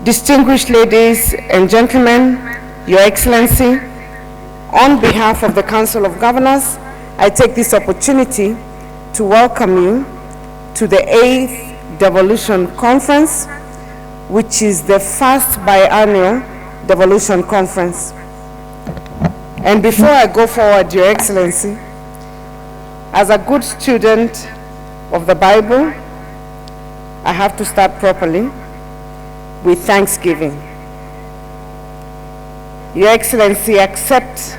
Distinguished ladies and gentlemen, Your Excellency, on behalf of the Council of Governors, I take this opportunity to welcome you to the 8th Devolution Conference, which is the first biannual Devolution Conference. And before I go forward, Your Excellency, as a good student of the Bible, I have to start properly with thanksgiving. Your Excellency, accept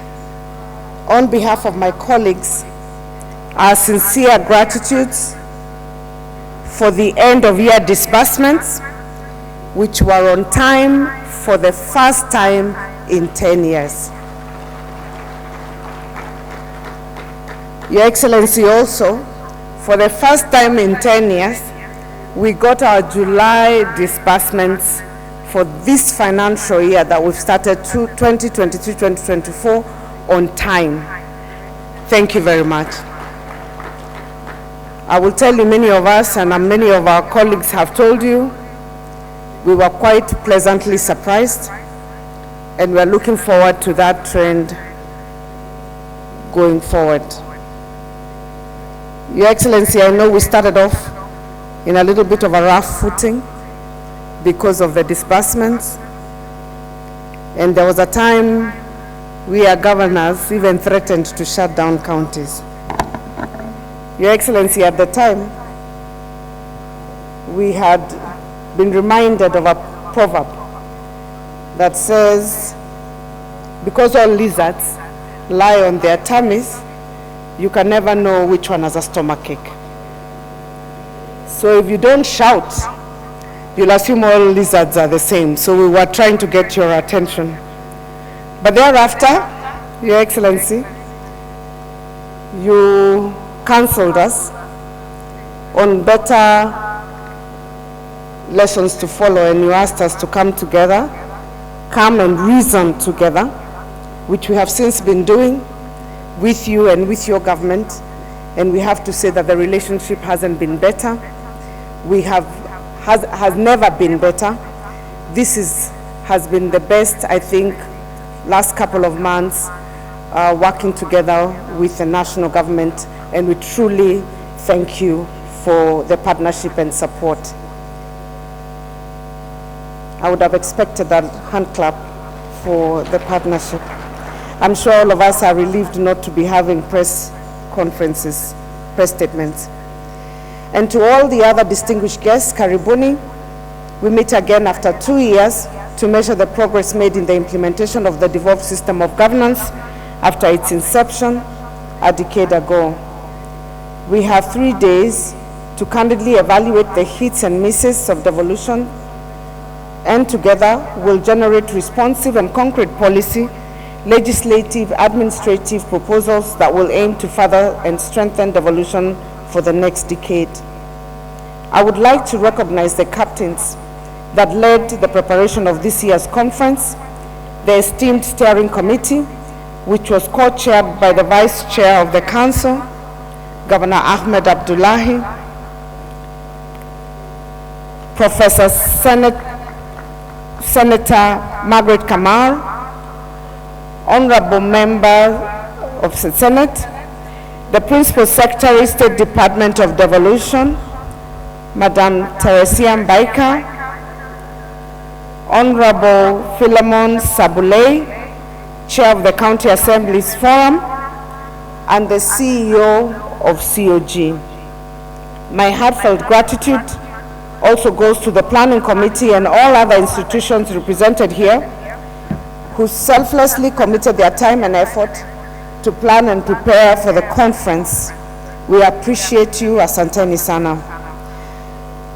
on behalf of my colleagues our sincere gratitudes for the end of year disbursements, which were on time for the first time in 10 years. Your Excellency, also, for the first time in 10 years, we got our July disbursements for this financial year that we've started 2023-2024 on time. Thank you very much. I will tell you, many of us and many of our colleagues have told you, we were quite pleasantly surprised, and we're looking forward to that trend going forward. Your Excellency, I know we started off in a little bit of a rough footing because of the disbursements, and there was a time we, our governors, even threatened to shut down counties. Your Excellency, at the time, we had been reminded of a proverb that says, because all lizards lie on their tummies, you can never know which one has a stomachache. So if you don't shout, you'll assume all lizards are the same. So we were trying to get your attention. But thereafter, Your Excellency, you counseled us on better lessons to follow, and you asked us to come together, come and reason together, which we have since been doing with you and with your government. And we have to say that the relationship hasn't been better. Has never been better. This has been the best, I think, last couple of months working together with the national government, and we truly thank you for the partnership and support. I would have expected a hand clap for the partnership. I'm sure all of us are relieved not to be having press conferences, press statements. And to all the other distinguished guests, Karibuni. We meet again after 2 years to measure the progress made in the implementation of the devolved system of governance after its inception a decade ago. We have 3 days to candidly evaluate the hits and misses of devolution, and together we'll generate responsive and concrete policy, legislative, administrative proposals that will aim to further and strengthen devolution for the next decade. I would like to recognize the captains that led the preparation of this year's conference, the esteemed steering committee, which was co-chaired by the Vice Chair of the Council, Governor Ahmed Abdullahi, Professor Senator Margaret Kamar, Honorable Member of the Senate, the Principal Secretary, State Department of Devolution, Madam Teresia Mbaika, Honorable Philemon Sabulei, Chair of the County Assembly's Forum, and the CEO of COG. My heartfelt gratitude also goes to the Planning Committee and all other institutions represented here who selflessly committed their time and effort to plan and prepare for the conference. We appreciate you, asanteni sana.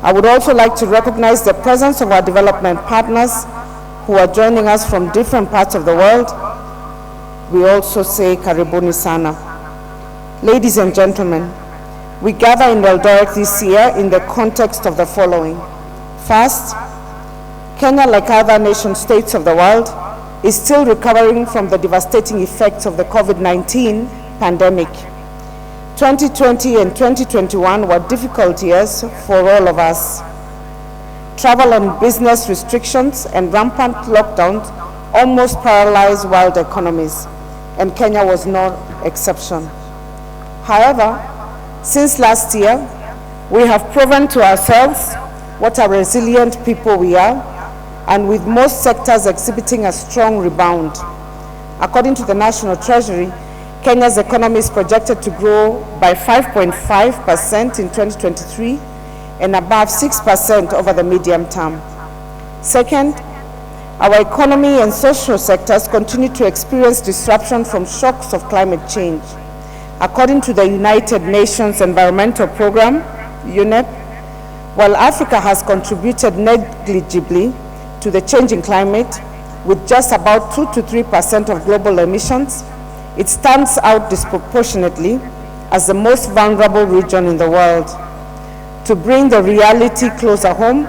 I would also like to recognize the presence of our development partners who are joining us from different parts of the world. We also say karibuni sana. Ladies and gentlemen, we gather in Eldoret this year in the context of the following. First, Kenya, like other nation states of the world, is still recovering from the devastating effects of the COVID-19 pandemic. 2020 and 2021 were difficult years for all of us. travel and business restrictions and rampant lockdowns almost paralyzed world economies, and Kenya was no exception. However, since last year, we have proven to ourselves what a resilient people we are, and with most sectors exhibiting a strong rebound. According to the National Treasury, Kenya's economy is projected to grow by 5.5% in 2023 and above 6% over the medium term. Second, our economy and social sectors continue to experience disruption from shocks of climate change. According to the United Nations Environmental Programme, UNEP, while Africa has contributed negligibly to the changing climate with just about 2 to 3% of global emissions, it stands out disproportionately as the most vulnerable region in the world. To bring the reality closer home,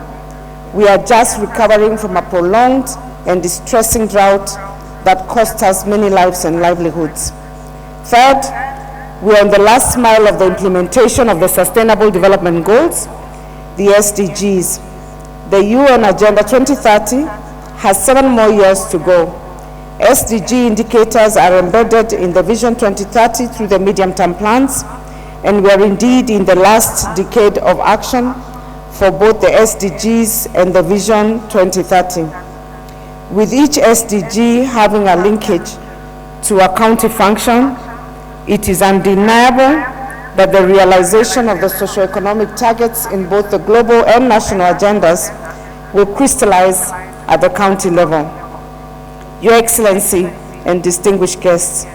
we are just recovering from a prolonged and distressing drought that cost us many lives and livelihoods. Third, we are on the last mile of the implementation of the Sustainable Development Goals, the SDGs. The UN Agenda 2030 has 7 more years to go. SDG indicators are embedded in the Vision 2030 through the medium-term plans, and we are indeed in the last decade of action for both the SDGs and the Vision 2030. With each SDG having a linkage to a county function, it is undeniable that the realization of the socio-economic targets in both the global and national agendas will crystallize at the county level. Your Excellency and distinguished guests,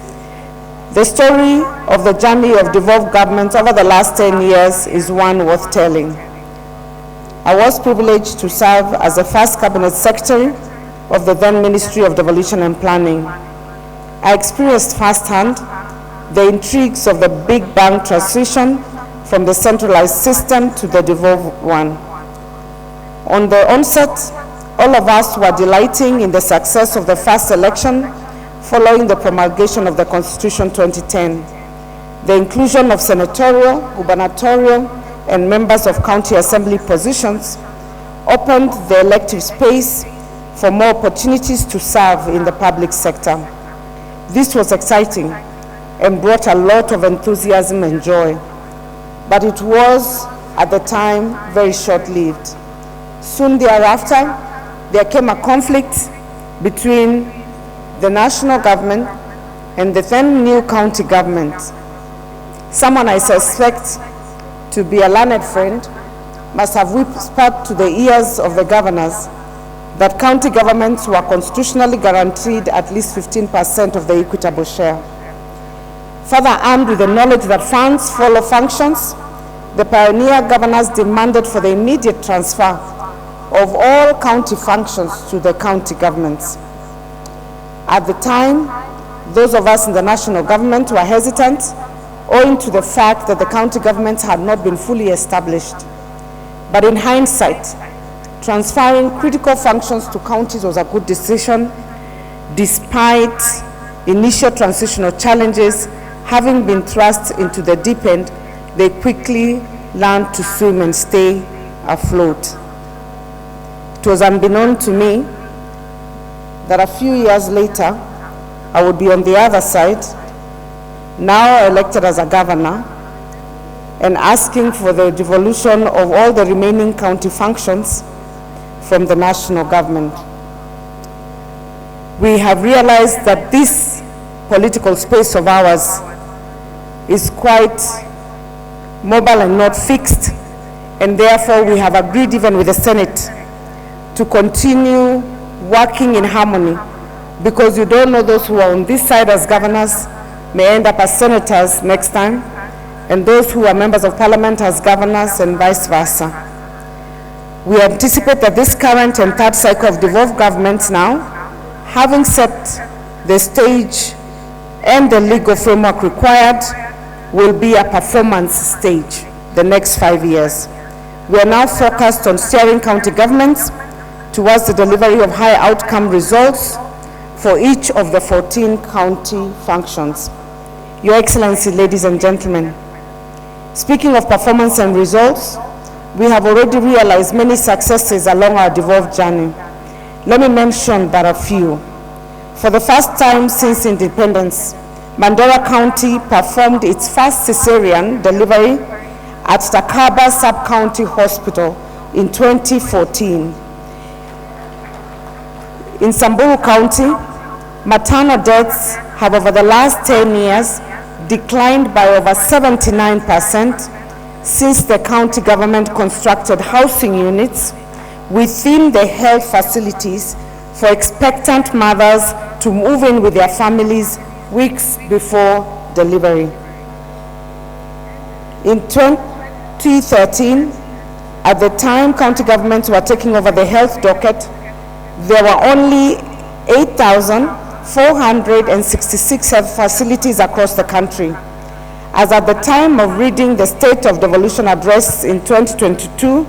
the story of the journey of devolved government over the last 10 years is one worth telling. I was privileged to serve as the first cabinet secretary of the then Ministry of Devolution and Planning. I experienced firsthand the intrigues of the big bang transition from the centralized system to the devolved one. On the onset, all of us were delighting in the success of the first election following the promulgation of the Constitution 2010. The inclusion of senatorial, gubernatorial, and members of county assembly positions opened the elective space for more opportunities to serve in the public sector. This was exciting and brought a lot of enthusiasm and joy, but it was, at the time, very short-lived. Soon thereafter, there came a conflict between the national government and the then new county government. Someone I suspect to be a learned friend must have whispered to the ears of the governors that county governments were constitutionally guaranteed at least 15% of the equitable share. Further armed with the knowledge that funds follow functions, the pioneer governors demanded for the immediate transfer of all county functions to the county governments. At the time, those of us in the national government were hesitant, owing to the fact that the county governments had not been fully established. But in hindsight, transferring critical functions to counties was a good decision, despite initial transitional challenges having been thrust into the deep end. They quickly learned to swim and stay afloat. It was unbeknown to me that a few years later, I would be on the other side, now elected as a governor, and asking for the devolution of all the remaining county functions from the national government. We have realized that this political space of ours is quite mobile and not fixed, and therefore we have agreed even with the Senate to continue working in harmony, because you don't know, those who are on this side as governors may end up as senators next time, and those who are members of parliament as governors, and vice versa. We anticipate that this current and third cycle of devolved governments now, having set the stage and the legal framework required, will be a performance stage the next 5 years. We are now focused on steering county governments towards the delivery of high outcome results for each of the 14 county functions. Your Excellency, ladies and gentlemen, speaking of performance and results, we have already realized many successes along our devolved journey. Let me mention but a few. For the first time since independence, Mandera County performed its first cesarean delivery at Takaba Sub-County Hospital in 2014. In Samburu County, maternal deaths have over the last 10 years declined by over 79% since the county government constructed housing units within the health facilities for expectant mothers to move in with their families weeks before delivery. In 2013, at the time county governments were taking over the health docket, there were only 8,466 health facilities across the country. As at the time of reading the State of Devolution Address in 2022,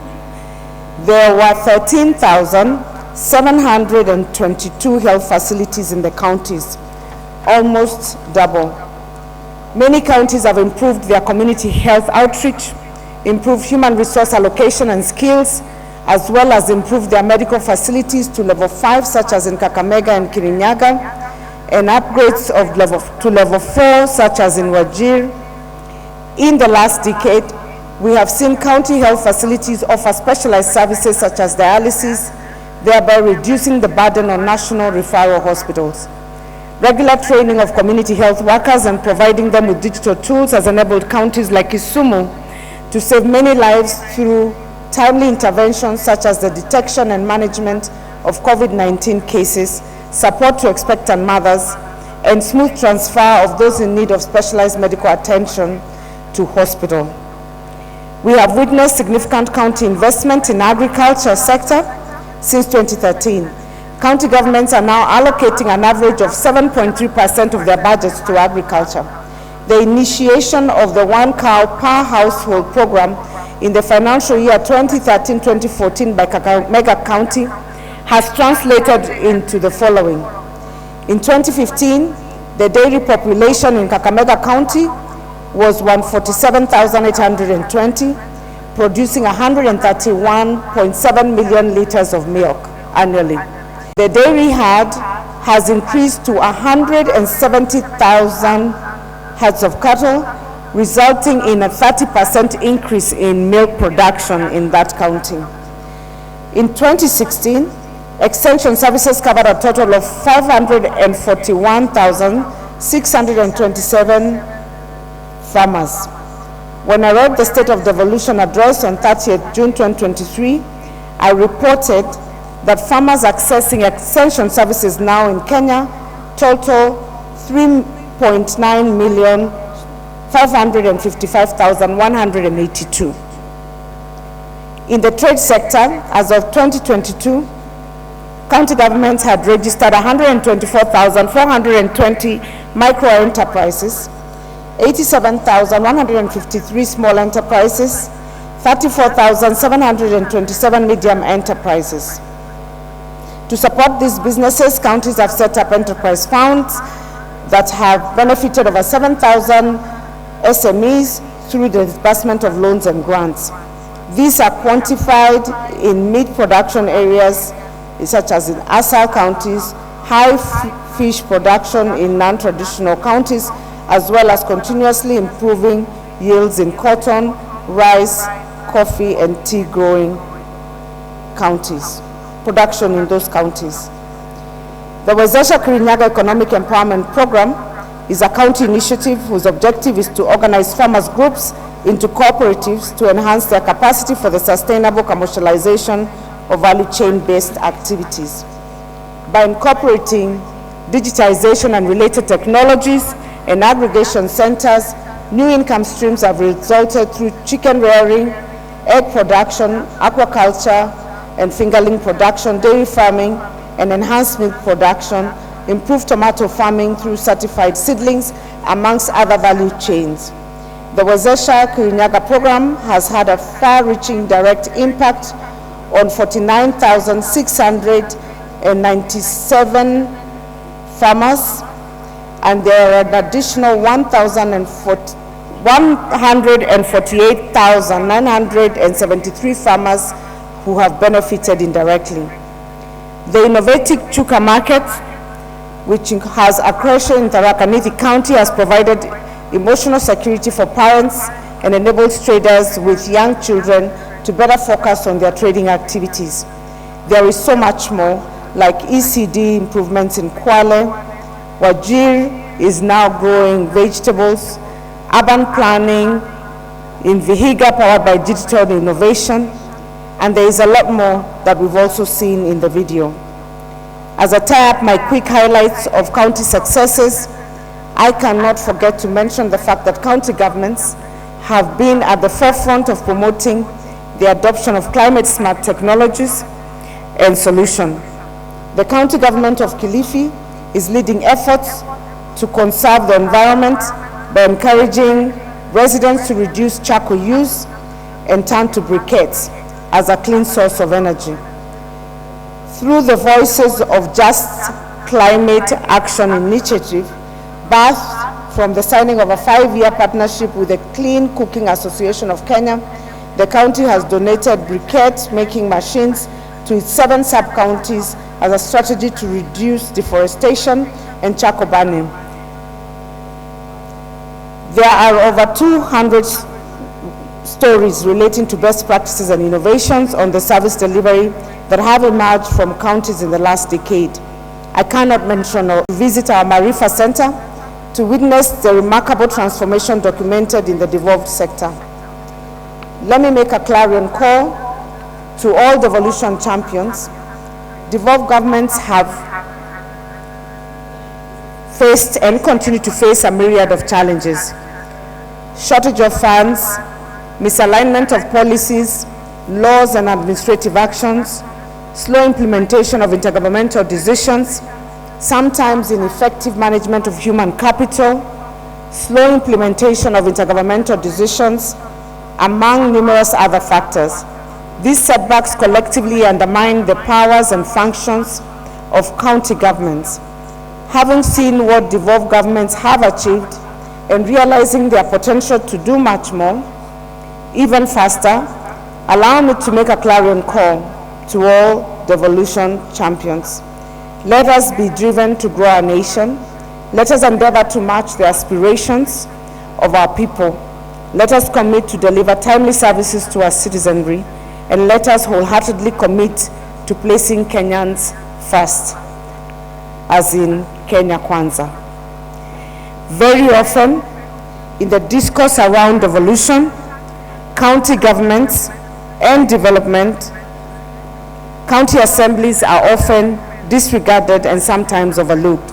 there were 13,722 health facilities in the counties, almost double. Many counties have improved their community health outreach, improved human resource allocation and skills, as well as improved their medical facilities to level 5, such as in Kakamega and Kirinyaga, and upgrades to level 4, such as in Waiguru. In the last decade, we have seen county health facilities offer specialized services such as dialysis, thereby reducing the burden on national referral hospitals. Regular training of community health workers and providing them with digital tools has enabled counties like Kisumu to save many lives through timely interventions such as the detection and management of COVID-19 cases, support to expectant mothers, and smooth transfer of those in need of specialized medical attention to hospital. We have witnessed significant county investment in agriculture sector since 2013. County governments are now allocating an average of 7.3% of their budgets to agriculture. The initiation of the One Cow Per Household program in the financial year 2013-2014 by Kakamega County has translated into the following. In 2015, the dairy population in Kakamega County was 147,820, producing 131.7 million liters of milk annually. The dairy herd has increased to 170,000 heads of cattle, resulting in a 30% increase in milk production in that county. In 2016, extension services covered a total of 541,627 farmers. When I read the State of Devolution Address on 30th June 2023, I reported that farmers accessing extension services now in Kenya total 3,555,182. In the trade sector, as of 2022, county governments had registered 124,420 micro enterprises, 87,153 small enterprises, 34,727 medium enterprises. To support these businesses, counties have set up enterprise funds that have benefited over 7,000 SMEs through the disbursement of loans and grants. These are quantified in meat production areas such as in ASAL counties, high fish production in non-traditional counties, as well as continuously improving yields in cotton, rice, coffee, and tea growing counties, production in those counties. The Wezesha Kirinyaga Economic Empowerment Program is a county initiative whose objective is to organize farmers groups into cooperatives to enhance their capacity for the sustainable commercialization of value chain-based activities. By incorporating digitization and related technologies and aggregation centers, new income streams have resulted through chicken rearing, egg production, aquaculture, and fingerling production, dairy farming, and enhanced milk production, improved tomato farming through certified seedlings, amongst other value chains. The Wezesha Kirinyaga program has had a far-reaching direct impact on 49,697 farmers, and there are an additional 1,040 148,973 farmers who have benefited indirectly. The innovative Chuka market, which has a creation in Tharaka Nithi County, has provided emotional security for parents and enables traders with young children to better focus on their trading activities. There is so much more, like ECD improvements in Kwale. Wajir is now growing vegetables, urban planning in Vihiga powered by digital innovation, and there is a lot more that we've also seen in the video. As I tie up my quick highlights of county successes, I cannot forget to mention the fact that county governments have been at the forefront of promoting the adoption of climate-smart technologies and solutions. The county government of Kilifi is leading efforts to conserve the environment by encouraging residents to reduce charcoal use and turn to briquettes as a clean source of energy. Through the Voices of Just Climate Action Initiative, birthed from the signing of a 5-year partnership with the Clean Cooking Association of Kenya, the county has donated briquette-making machines to its 7 sub-counties as a strategy to reduce deforestation and charcoal burning. There are over 200 stories relating to best practices and innovations on the service delivery that have emerged from counties in the last decade. I cannot mention or visit our Marifa Center to witness the remarkable transformation documented in the devolved sector. Let me make a clarion call to all devolution champions. Devolved governments have faced and continue to face a myriad of challenges. Shortage of funds, misalignment of policies, laws and administrative actions, slow implementation of intergovernmental decisions, sometimes ineffective management of human capital, slow implementation of intergovernmental decisions, among numerous other factors. These setbacks collectively undermine the powers and functions of county governments. Having seen what devolved governments have achieved and realizing their potential to do much more, even faster, allow me to make a clarion call to all devolution champions. Let us be driven to grow our nation. Let us endeavor to match the aspirations of our people. Let us commit to deliver timely services to our citizenry, and let us wholeheartedly commit to placing Kenyans first, as in Kenya Kwanza. Very often, in the discourse around devolution, county governments and development, county assemblies are often disregarded and sometimes overlooked.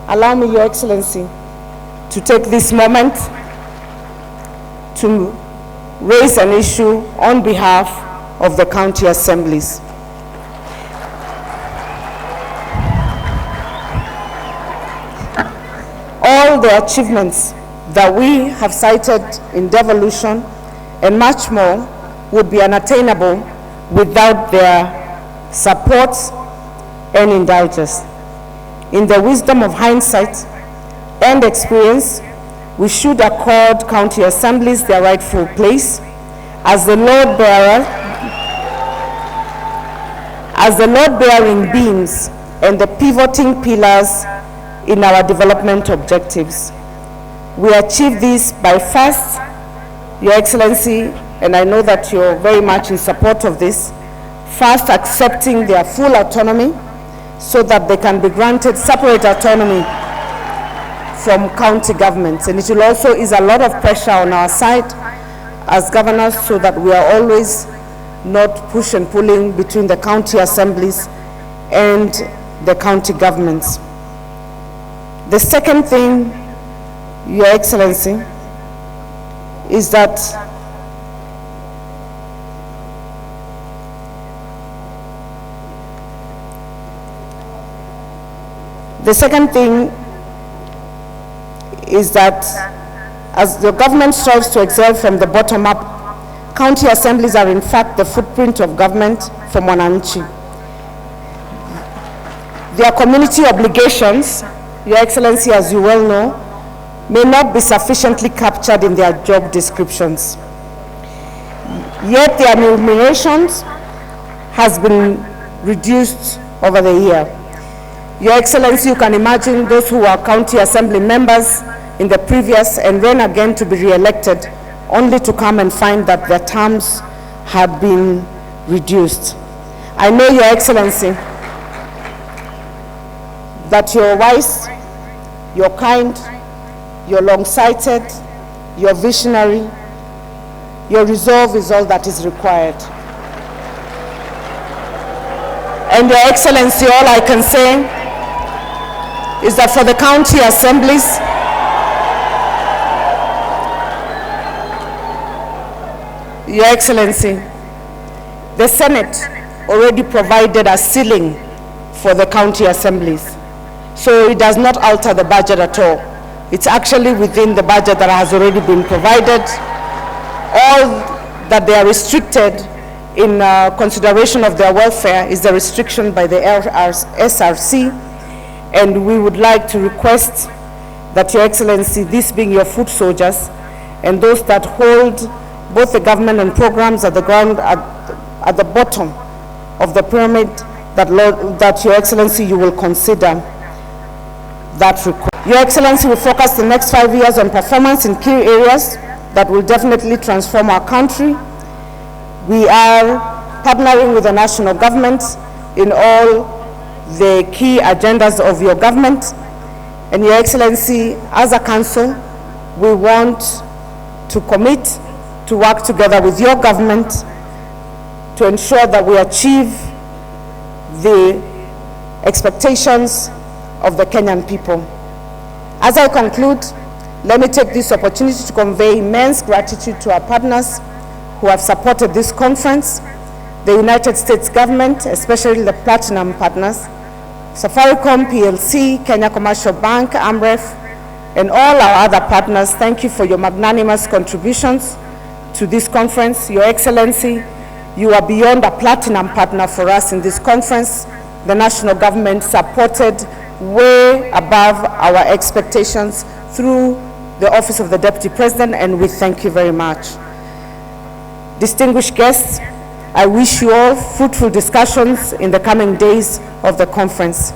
Allow me, Your Excellency, to take this moment to raise an issue on behalf of the county assemblies. All the achievements that we have cited in devolution and much more would be unattainable without their support and indulgence. In the wisdom of hindsight and experience, we should accord county assemblies their rightful place as the load-bearing beams and the pivoting pillars in our development objectives. We achieve this by first, Your Excellency, and I know that you're very much in support of this, first accepting their full autonomy so that they can be granted separate autonomy from county governments. And it will also ease a lot of pressure on our side as governors so that we are always not push and pulling between the county assemblies and the county governments. The second thing, Your Excellency, is that as the government strives to excel from the bottom up, county assemblies are in fact the footprint of government for Mwananchi. Their community obligations, Your Excellency, as you well know, may not be sufficiently captured in their job descriptions. Yet their remunerations has been reduced over the year. Your Excellency, you can imagine those who are county assembly members in the previous and then again to be re-elected, only to come and find that their terms had been reduced. I know, Your Excellency, that you're wise, you're kind, you're long-sighted, you're visionary, your resolve is all that is required. And Your Excellency, all I can say is that for the county assemblies, Your Excellency, the Senate already provided a ceiling for the county assemblies. So it does not alter the budget at all. It's actually within the budget that has already been provided. All that they are restricted in consideration of their welfare is the restriction by the SRC. And we would like to request that, Your Excellency, this being your foot soldiers and those that hold both the government and programs at the ground at the bottom of the pyramid, that Your Excellency, you will consider that request. Your Excellency, will focus the next 5 years on performance in key areas that will definitely transform our country. We are partnering with the national government in all the key agendas of your government. And Your Excellency, as a council, we want to commit to work together with your government to ensure that we achieve the expectations of the Kenyan people. As I conclude, let me take this opportunity to convey immense gratitude to our partners who have supported this conference, the United States government, especially the platinum partners, Safaricom PLC, Kenya Commercial Bank, AMREF, and all our other partners. Thank you for your magnanimous contributions to this conference. Your Excellency, you are beyond a platinum partner for us in this conference. The national government supported way above our expectations through the Office of the Deputy President, and we thank you very much. Distinguished guests, I wish you all fruitful discussions in the coming days of the conference.